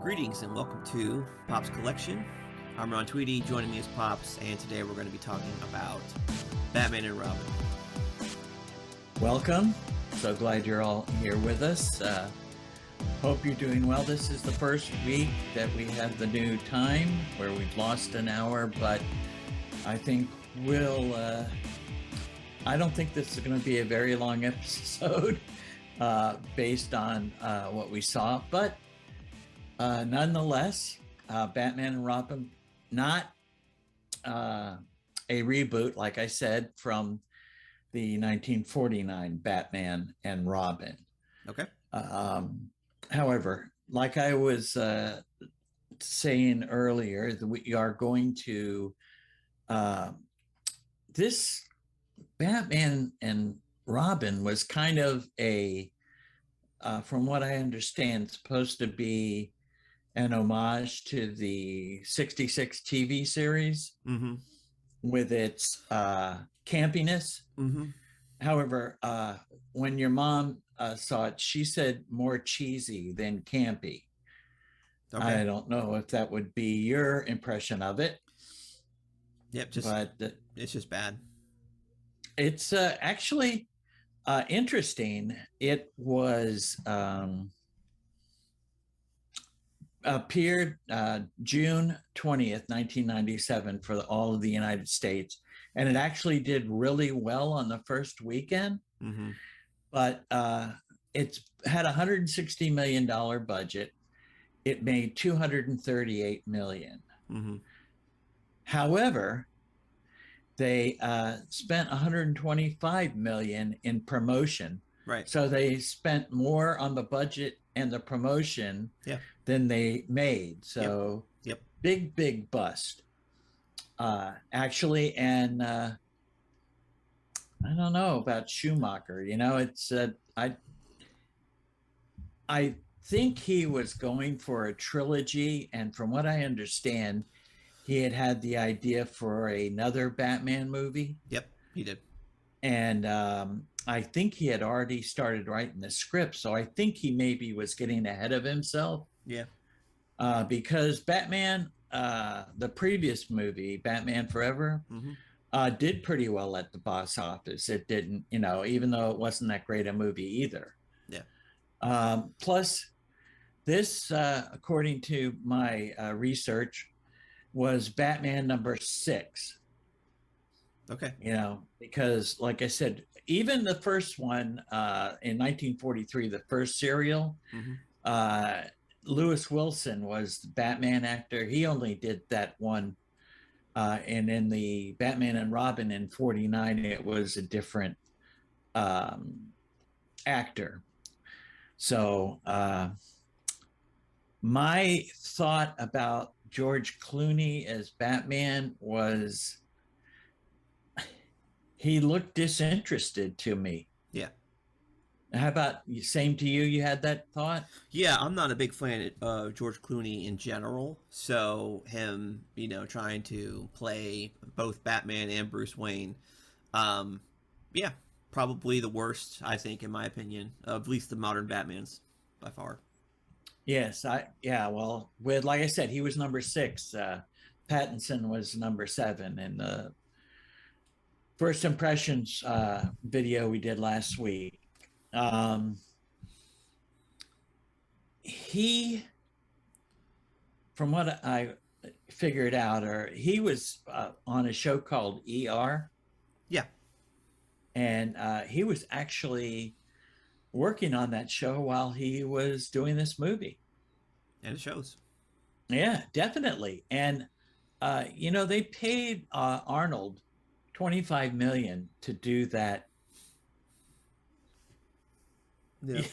Greetings and welcome to Pop's Collection. I'm Ron Tweedy, joining me is Pops, and today we're going to be talking about Batman and Robin. Welcome. So glad you're all here with us. Hope you're doing well. This is the first week that we have the new time where we've lost an hour, but I think I don't think this is going to be a very long episode based on what we saw, but nonetheless, Batman and Robin, not a reboot, like I said, from the 1949 Batman and Robin. Okay. However, like I was saying earlier, we are going to this Batman and Robin was kind of from what I understand, supposed to be an homage to the 66 TV series with its campiness. However, when your mom saw it, she said more cheesy than campy. Okay. I don't know if that would be your impression of it. Yep, it's just bad. It's actually interesting. It was appeared June 20th, 1997 for all of the United States. And it actually did really well on the first weekend. But it's had a $160 million budget. It made $238 million. However, they spent $125 million in promotion. Right. So they spent more on the budget and the promotion than they made. So yep. Big bust. Actually, and I don't know about Schumacher. You know, it's I think he was going for a trilogy, and from what I understand, he had the idea for another Batman movie. Yep, he did. And I think he had already started writing the script, so I think he maybe was getting ahead of himself. Yeah. Because Batman, the previous movie, Batman Forever, did pretty well at the box office. It didn't, even though it wasn't that great a movie either. Yeah. Plus, this, according to my research, was Batman number 6. Okay. Because like I said, even the first one in 1943, the first serial, Lewis Wilson was the Batman actor. He only did that one. And in the Batman and Robin in 49, it was a different actor. So my thought about George Clooney as Batman was he looked disinterested to me. Yeah. How about same to you? You had that thought? Yeah, I'm not a big fan of George Clooney in general. So him, trying to play both Batman and Bruce Wayne, yeah, probably the worst, I think, in my opinion, of at least the modern Batmans by far. Yes, well, like I said, he was number 6. Pattinson was number 7 in the first impressions video we did last week. He, from what I figured out, he was on a show called ER. Yeah. And he was actually working on that show while he was doing this movie. And it shows. Yeah, definitely. And, they paid Arnold $25 million to do that. Yeah.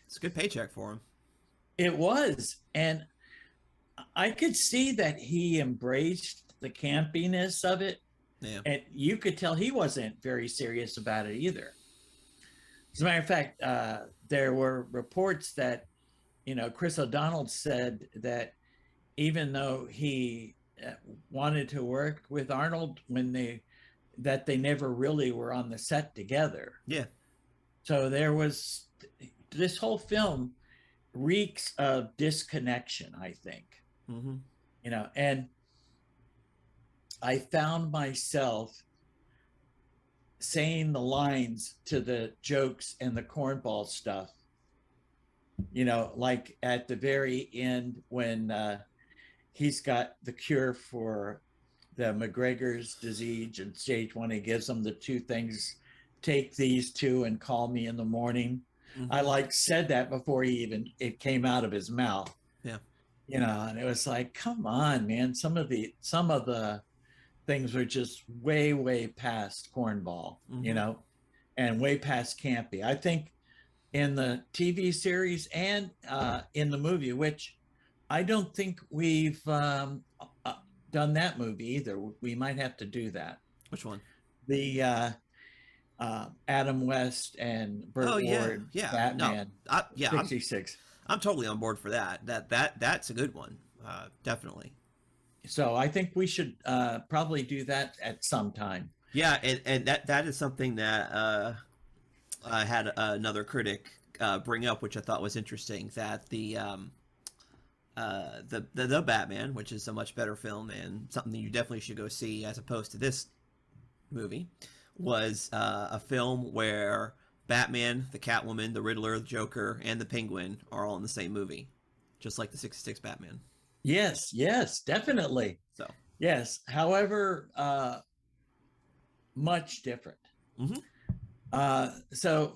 It's a good paycheck for him. It was. And I could see that he embraced the campiness of it. Yeah. And you could tell he wasn't very serious about it either. As a matter of fact, there were reports that, Chris O'Donnell said that even though he wanted to work with Arnold that they never really were on the set together. Yeah. So there was this whole film reeks of disconnection, I think. Mm-hmm. And I found myself saying the lines to the jokes and the cornball stuff, like at the very end when he's got the cure for the McGregor's disease and stage one. He gives them the two things: take these two and call me in the morning. I Mm-hmm. like said that before it came out of his mouth, Yeah. and it was like, come on, man. Some of the things were just way, way past cornball, Mm-hmm. and way past campy. I think in the TV series and in the movie, which I don't think we've uh, done that movie either. We might have to do that. Which one? The Adam West and Oh Burt yeah, Ward yeah. No, Batman yeah. '66. I'm totally on board for that. That's a good one. Definitely. So I think we should probably do that at some time. Yeah, and that is something that I had another critic bring up, which I thought was interesting. That the Batman, which is a much better film and something that you definitely should go see as opposed to this movie, was a film where Batman, the Catwoman, the Riddler, the Joker, and the Penguin are all in the same movie, just like the '66 Batman. Yes, yes, definitely. So, Yes. However, much different. mm-hmm. So,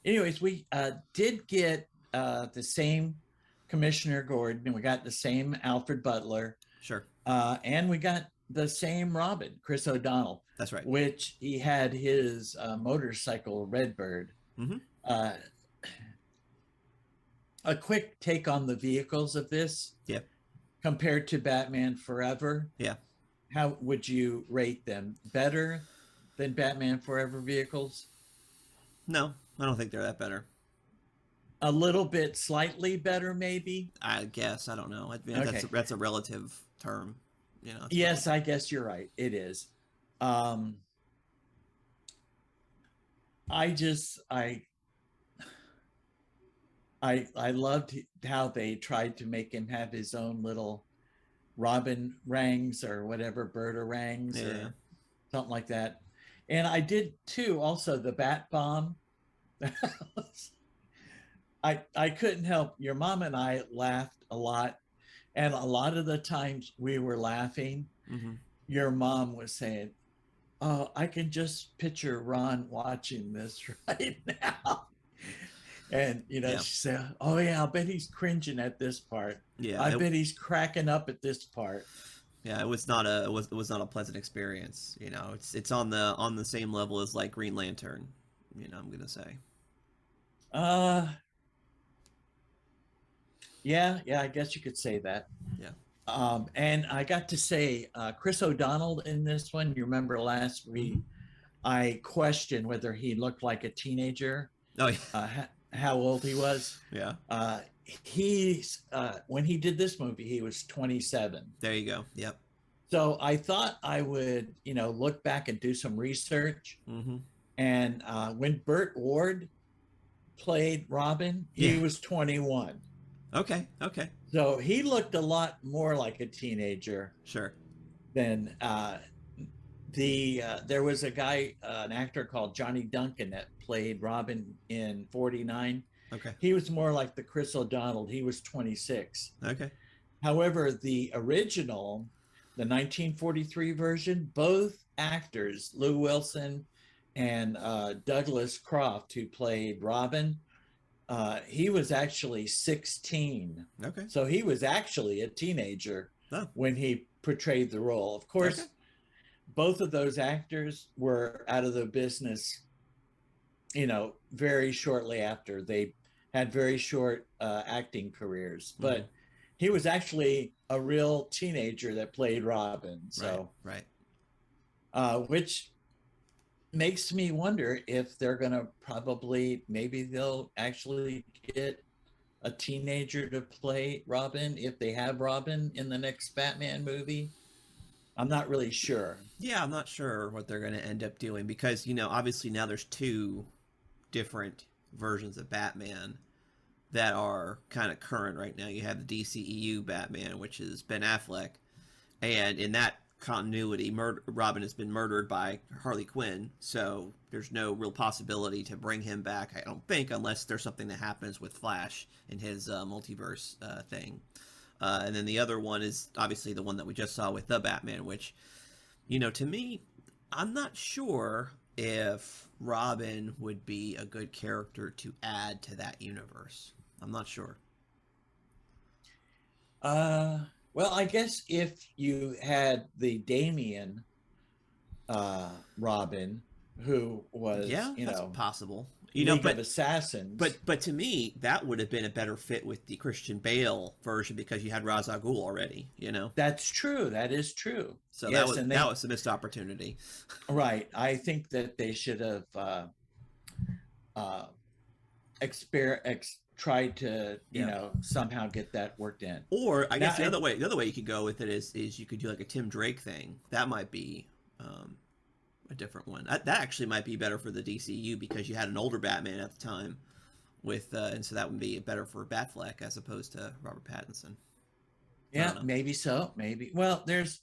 anyways, we did get the same Commissioner Gordon, and we got the same Alfred Butler, Sure, and we got the same Robin, Chris O'Donnell, that's right. which he had his motorcycle Redbird. Mm-hmm. Uh, a quick take on the vehicles of this Yeah, compared to Batman Forever. yeah. How would you rate them? Better than Batman Forever vehicles? No, I don't think they're that better. A little bit, slightly better, maybe. I guess I don't know. I mean, Okay. that's a relative term. Yes, I guess you're right. It is. Um, I just I loved how they tried to make him have his own little Robin rangs or whatever, Bertarangs Yeah. or something like that. And I did too. Also, the Bat Bomb. I couldn't help. Your mom and I laughed a lot, and a lot of the times we were laughing, Mm-hmm. your mom was saying, "Oh, I can just picture Ron watching this right now." And Yeah. she said, "Oh yeah, I bet he's cringing at this part. Yeah. I bet he's cracking up at this part." Yeah. It was not a pleasant experience. It's on the same level as like Green Lantern. I'm gonna say. Uh, yeah, I guess you could say that. Yeah. And I got to say, Chris O'Donnell in this one. You remember last week, Mm-hmm. I questioned whether he looked like a teenager, Oh yeah. how old he was. Yeah. He's when he did this movie, he was 27. There you go. Yep. So I thought I would, look back and do some research. Mm-hmm. And when Burt Ward played Robin, he Yeah. was 21. Okay. Okay. So he looked a lot more like a teenager Sure. than there was a guy, an actor called Johnny Duncan that played Robin in 49. Okay. He was more like the Chris O'Donnell. He was 26. Okay. However, the original, the 1943 version, both actors, Lou Wilson and Douglas Croft, who played Robin, he was actually 16. Okay. So he was actually a teenager Oh. when he portrayed the role. Of course, Okay. both of those actors were out of the business, very shortly after. They had very short acting careers, but he was actually a real teenager that played Robin. So, Right. which makes me wonder if they're going to maybe they'll actually get a teenager to play Robin if they have Robin in the next Batman movie. I'm not really sure. Yeah, I'm not sure what they're going to end up doing because obviously now there's two different versions of Batman. that are kind of current right now. You have the DCEU Batman, which is Ben Affleck, and in that continuity, Robin has been murdered by Harley Quinn, so there's no real possibility to bring him back, I don't think, unless there's something that happens with Flash in his multiverse thing. And then the other one is obviously the one that we just saw with the Batman, which, to me, I'm not sure if Robin would be a good character to add to that universe. I'm not sure. Well, I guess if you had the Damian Robin, who was, Yeah, that's possible. League of Assassins. But to me, that would have been a better fit with the Christian Bale version because you had Ra's al Ghul already. That's true. That is true. So yes, that was a missed opportunity. Right. I think that they should have tried to somehow get that worked in. Or I guess the other way you could go with it is you could do like a Tim Drake thing. That might be a different one. That actually might be better for the DCU because you had an older Batman at the time with and so that would be better for Batfleck as opposed to Robert Pattinson. Yeah, maybe so. Maybe. Well, there's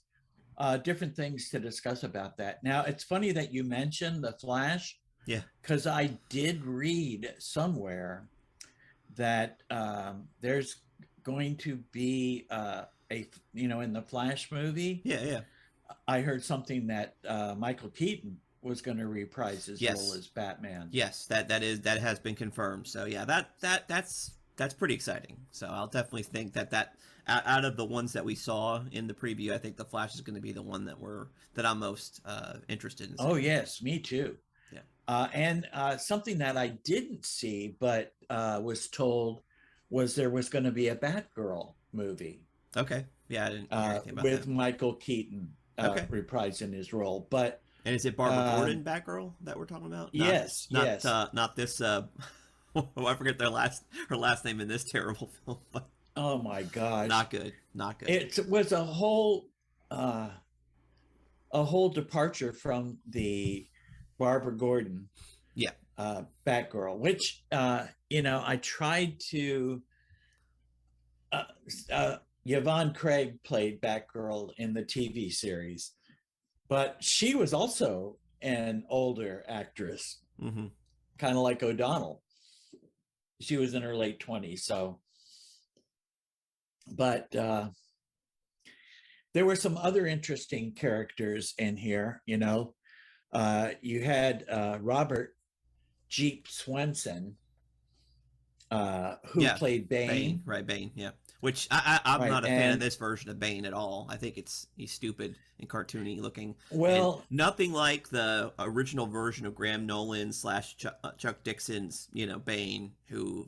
different things to discuss about that. Now, it's funny that you mentioned the Flash. Yeah. Because I did read somewhere that there's going to be in the Flash movie. Yeah. I heard something that Michael Keaton was going to reprise his role as Batman. Yes, that has been confirmed. So yeah, that's pretty exciting. So I'll definitely think that out of the ones that we saw in the preview, I think the Flash is going to be the one that I'm most interested in seeing. Oh yes, me too. Yeah. And something that I didn't see but was told was there was going to be a Batgirl movie. Okay. Yeah, I didn't hear anything about with that. Michael Keaton reprising his role. But and is it Barbara Gordon Batgirl that we're talking about? Yes. Not this. I forget her last name in this terrible film. But oh my gosh! Not good. It was a whole departure from the Barbara Gordon, Batgirl, which I tried to. Yvonne Craig played Batgirl in the TV series, but she was also an older actress, kind of like O'Donnell. She was in her late 20s, so. But there were some other interesting characters in here. You had Robert Jeep Swenson, who played Bane. Right, Bane, yeah. Which I'm not a fan of this version of Bane at all. I think he's stupid and cartoony looking. Well, and nothing like the original version of Graham Nolan / Chuck Dixon's, Bane, who,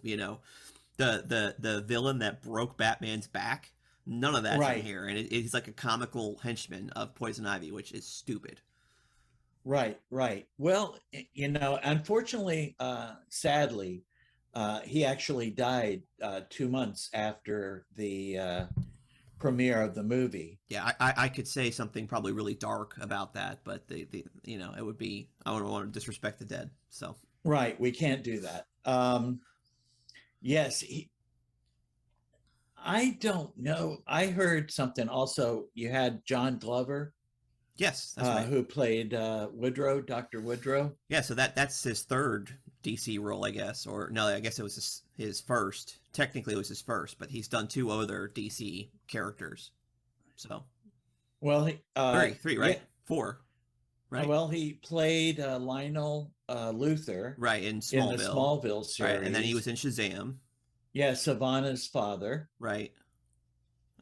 the villain that broke Batman's back. None of that's in here, and he's like a comical henchman of Poison Ivy, which is stupid. Right. Well, unfortunately, sadly, he actually died 2 months after the premiere of the movie. Yeah, I could say something probably really dark about that, but it would be, I wouldn't want to disrespect the dead. So right, we can't do that. Yes, I don't know. I heard something also. You had John Glover. Yes, that's right. Who played Woodrow, Dr. Woodrow. Yeah, so that's his third DC role, I guess. Or no, I guess it was his first. Technically, it was his first, but he's done 2 other DC characters. So, well, three, right? Yeah. 4, right? Well, he played Lionel Luthor, right, in Smallville. In the Smallville series, right, and then he was in Shazam. Yeah, Savannah's father, right,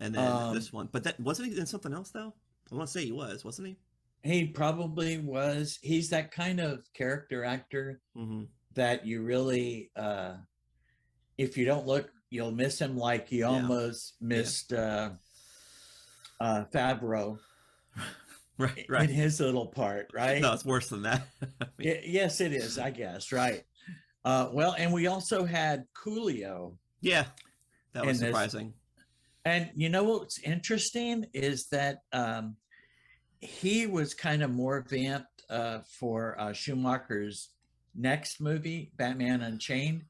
and then this one. But that wasn't he in something else though. I want to say he was, wasn't he? He probably was. He's that kind of character actor that you really, if you don't look, you'll miss him. Like you almost missed Favreau, right, in his little part, right? No, it's worse than that. Yes, it is. I guess, right. Well, and we also had Coolio. Yeah, that was surprising. And what's interesting is that he was kind of more vamped for Schumacher's next movie, Batman Unchained.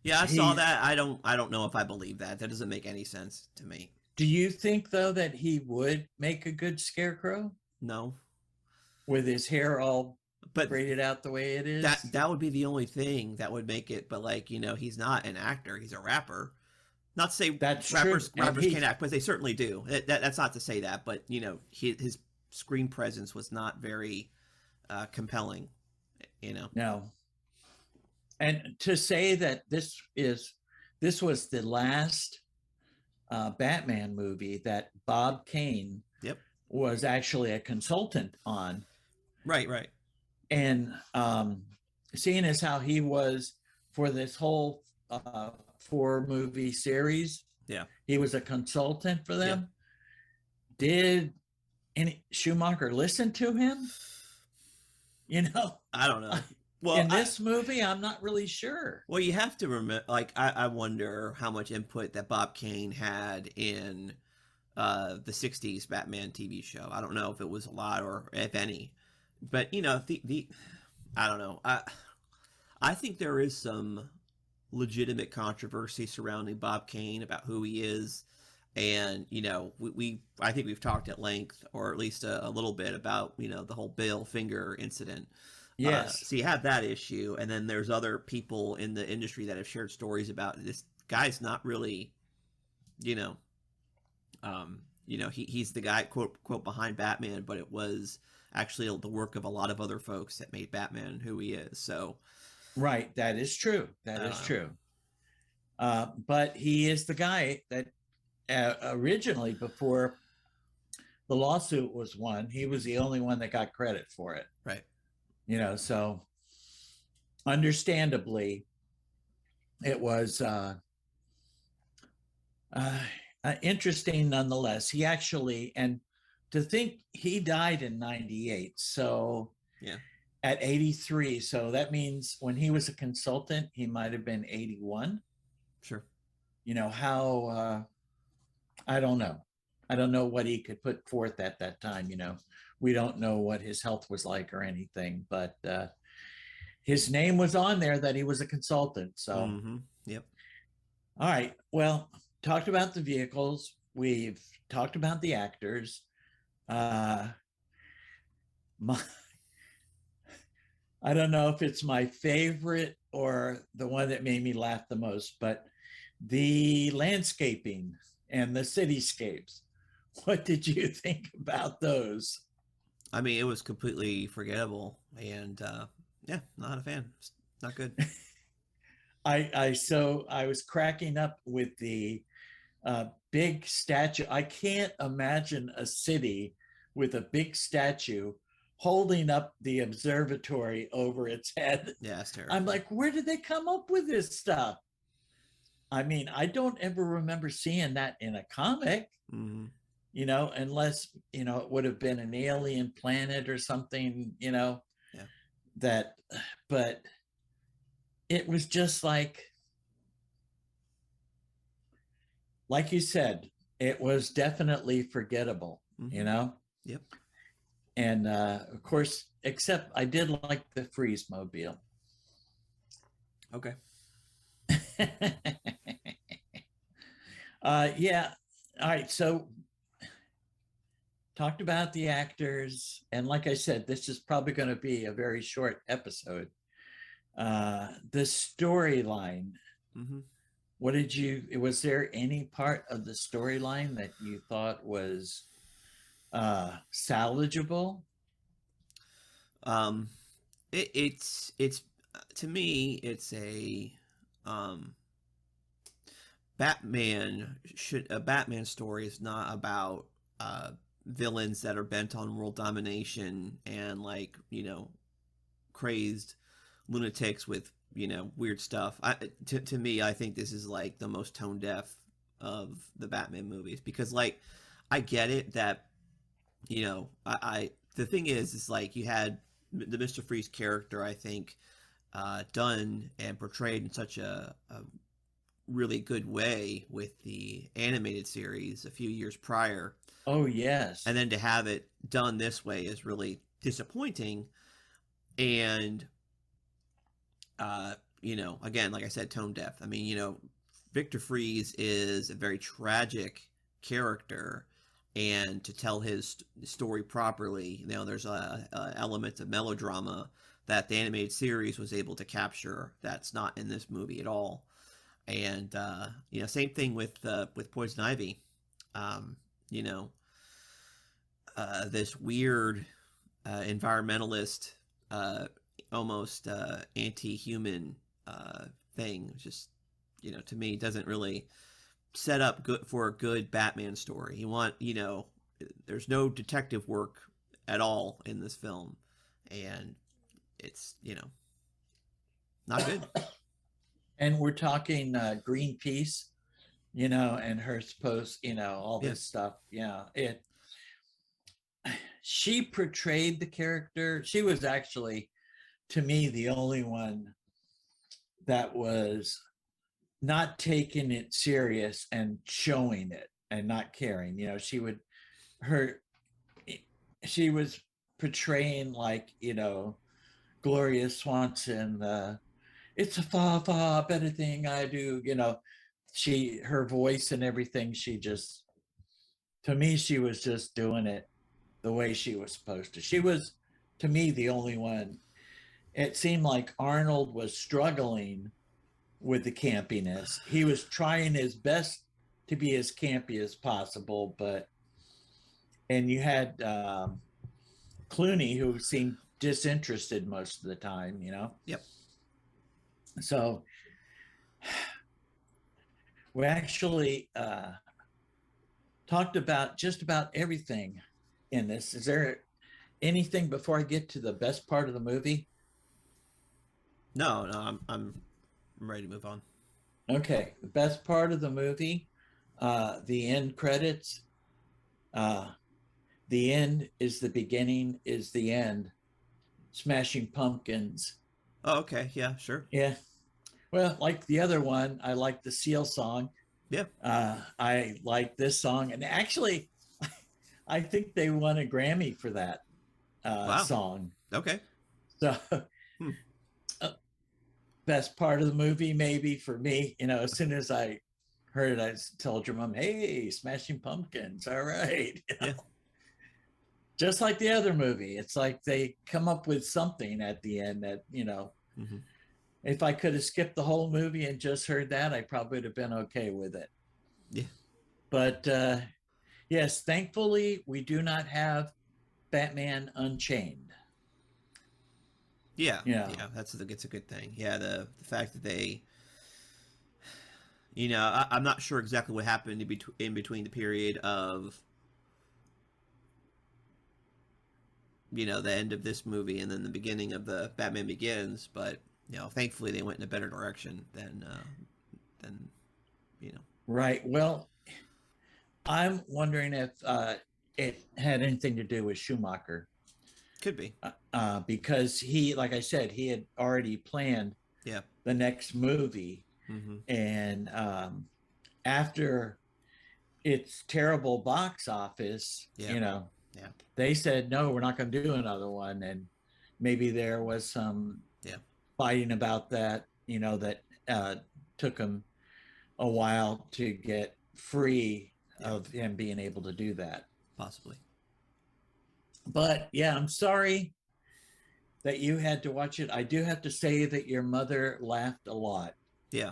Yeah, I saw He, that. I don't know if I believe that. That doesn't make any sense to me. do you think though that he would make a good Scarecrow No. with his hair all But braided out the way it is? that would be the only thing that would make it, but like, he's not an actor, he's a rapper. Not to say That's true. And rappers can't act, but they certainly do. That's not to say that, but his screen presence was not very compelling. no. And to say that this was the last Batman movie that Bob Kane Yep. was actually a consultant on, Right, right. and seeing as how he was for this whole 4 movie series, Yeah. he was a consultant for Yeah. them. Did any Schumacher listen to him? I don't know. Well, in this movie, I'm not really sure. well, you have to remember. Like, I wonder how much input that Bob Kane had in the '60s Batman TV show. I don't know if it was a lot or if any, but the I don't know. I think there is some legitimate controversy surrounding Bob Kane about who he is, and we I think we've talked at length, or at least a little bit, about the whole Bill Finger incident. Yes. So you have that issue, and then there's other people in the industry that have shared stories about this guy's not really, you know, he's the guy quote behind Batman, but it was actually the work of a lot of other folks that made Batman who he is. So Right. That is true. That is true. But he is the guy that originally, before the lawsuit was won, he was the only one that got credit for it. right, So understandably, it was interesting nonetheless. He actually, and to think he died in 98. So yeah, at 83. So that means when he was a consultant, he might have been 81. sure. How, I don't know. I don't know what he could put forth at that time. We don't know what his health was like or anything, but his name was on there that he was a consultant. So, Yep. all right. Well, talked about the vehicles. We've talked about the actors. My, I don't know if it's my favorite or the one that made me laugh the most, but the landscaping and the cityscapes. What did you think about those? I mean, it was completely forgettable, and yeah, not a fan. It's not good. I was cracking up with the big statue. I can't imagine a city with a big statue holding up the observatory over its head. Yeah, it's terrible. I'm like, where did they come up with this stuff? I mean, I don't ever remember seeing that in a comic, unless, it would have been an alien planet or something, Yeah. that, but it was just like you said, it was definitely forgettable, Yep. And of course, except I did like the Freeze Mobile. Okay. Yeah. All right. So talked about the actors, and like I said, this is probably going to be a very short episode. The storyline. Was there any part of the storyline that you thought was salvageable? It's to me, it's a a Batman story is not about villains that are bent on world domination and crazed lunatics with weird stuff. To me, I think this is like the most tone deaf of the Batman movies, because I get it that I the thing is like you had the Mr. Freeze character, I think, done and portrayed in such a really good way with the animated series a few years prior. Oh yes. And then to have it done this way is really disappointing. And again, like I said, tone deaf. I mean, Victor Fries is a very tragic character, and to tell his story properly, there's a element of melodrama that the animated series was able to capture that's not in this movie at all. And same thing with Poison Ivy. Um, you know, this weird environmentalist, almost anti-human thing. Just to me, doesn't really set up good for a good Batman story. There's no detective work at all in this film, and it's not good. And we're talking Greenpeace, and her supposed, all Yeah. this stuff. Yeah, she portrayed the character. She was actually, to me, the only one that was not taking it serious and showing it and not caring. She was portraying like, Gloria Swanson, it's a fa everything I do, her voice and everything, to me, she was just doing it the way she was supposed to. She was, to me, the only one. It seemed like Arnold was struggling with the campiness. He was trying his best to be as campy as possible, and you had Clooney, who seemed disinterested most of the time, Yep. So we actually talked about just about everything in this. Is there anything before I get to the best part of the movie? No, I'm ready to move on. Okay, the best part of the movie, the end credits. The end is the beginning, is the end. Smashing Pumpkins. Oh, okay. Yeah, sure. Yeah. Well, like the other one, I like the Seal song. Yeah. I like this song, and actually, I think they won a Grammy for that Wow. song. Okay. So, best part of the movie, maybe for me, as soon as I heard it, I told your mom, "Hey, Smashing Pumpkins, all right." Yeah. Just like the other movie, it's like they come up with something at the end that, Mm-hmm. if I could have skipped the whole movie and just heard that, I probably would have been okay with it. Yeah. But yes, thankfully, we do not have Batman Unchained. Yeah. Yeah. Yeah. It's a good thing. Yeah. The fact that they, I'm not sure exactly what happened in between the period of, the end of this movie and then the beginning of the Batman Begins, but thankfully they went in a better direction than. Right. Well, I'm wondering if it had anything to do with Schumacher. Could be. Because he, like I said, he had already planned Yeah. the next movie. Mm-hmm. And after its terrible box office, Yeah. they said, no, we're not going to do another one. And maybe there was some fighting about that, that took him a while to get free of him being able to do that. Possibly. But yeah, I'm sorry that you had to watch it. I do have to say that your mother laughed a lot. Yeah.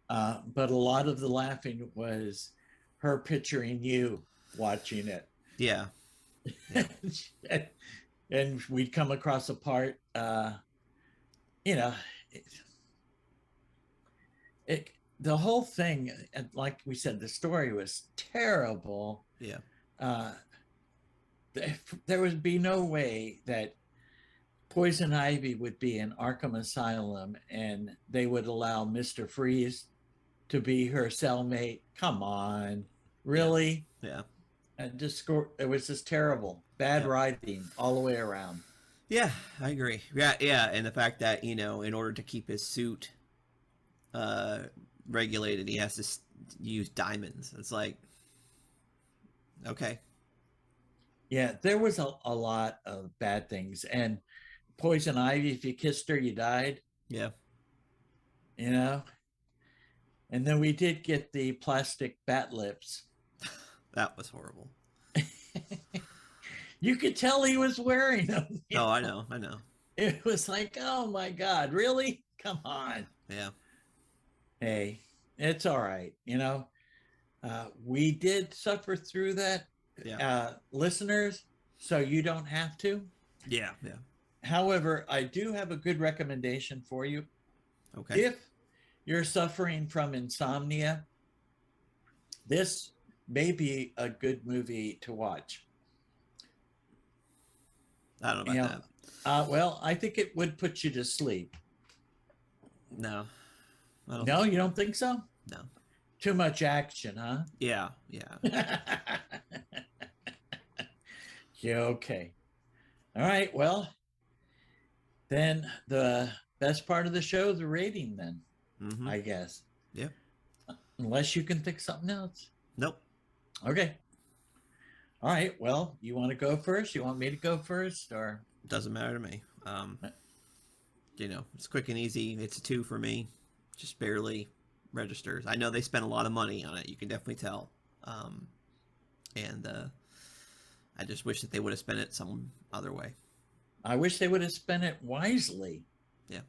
But a lot of the laughing was her picturing you watching it. Yeah. And we'd come across a part, the whole thing, like we said, the story was terrible. Yeah. There would be no way that Poison Ivy would be in Arkham Asylum and they would allow Mr. Freeze to be her cellmate. Come on, really? Yeah. And it was just terrible. Bad writing all the way around. Yeah, I agree. Yeah, and the fact that in order to keep his suit regulated, he has to use diamonds. It's like, okay. Yeah, there was a lot of bad things. And Poison Ivy, if you kissed her, you died. Yeah. you know. And then we did get the plastic bat lips. That was horrible. You could tell he was wearing them. Oh, I know, I know. It was like, oh my God, really? Come on. Yeah, Hey, it's all right. We did suffer through that, yeah, listeners, so you don't have to. yeah, yeah. However, I do have a good recommendation for you. Okay. If you're suffering from insomnia, this may be a good movie to watch. I don't know You about know, that. well, I think it would put you to sleep. No, I don't. No, you don't think so? No. Too much action, huh? Yeah, yeah. Yeah, okay. All right. Well, then the best part of the show, the rating, then, Mm-hmm. I guess. Yeah. Unless you can think something else. Nope. Okay. All right. Well, you want to go first? You want me to go first, or? Doesn't matter to me. It's quick and easy. It's a 2 for me. Just barely registers. I know they spent a lot of money on it. You can definitely tell. And I just wish that they would have spent it some other way. I wish they would have spent it wisely. Yeah.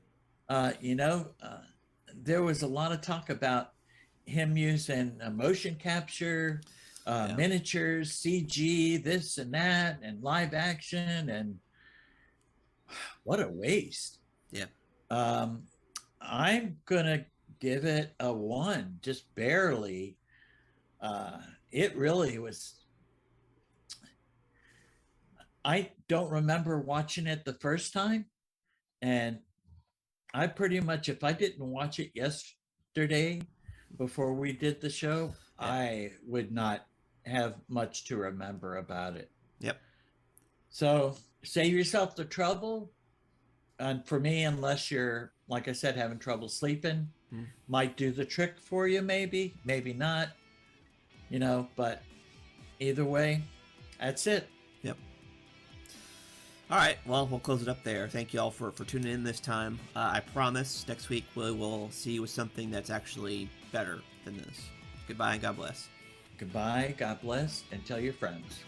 There was a lot of talk about him using motion capture, Yeah. miniatures, CG, this and that, and live action, and what a waste. Yeah. I'm gonna give it a 1, just barely. It really was. I don't remember watching it the first time, and I pretty much, if I didn't watch it yesterday before we did the show, Yeah. I would not have much to remember about it. Yep. So save yourself the trouble. And for me, unless you're, like I said, having trouble sleeping, might do the trick for you, maybe not, but either way, that's it. Yep. All right. Well, we'll close it up there. Thank you all for tuning in this time. I promise next week we will see you with something that's actually better than this. Goodbye and God bless. Goodbye, God bless, and tell your friends.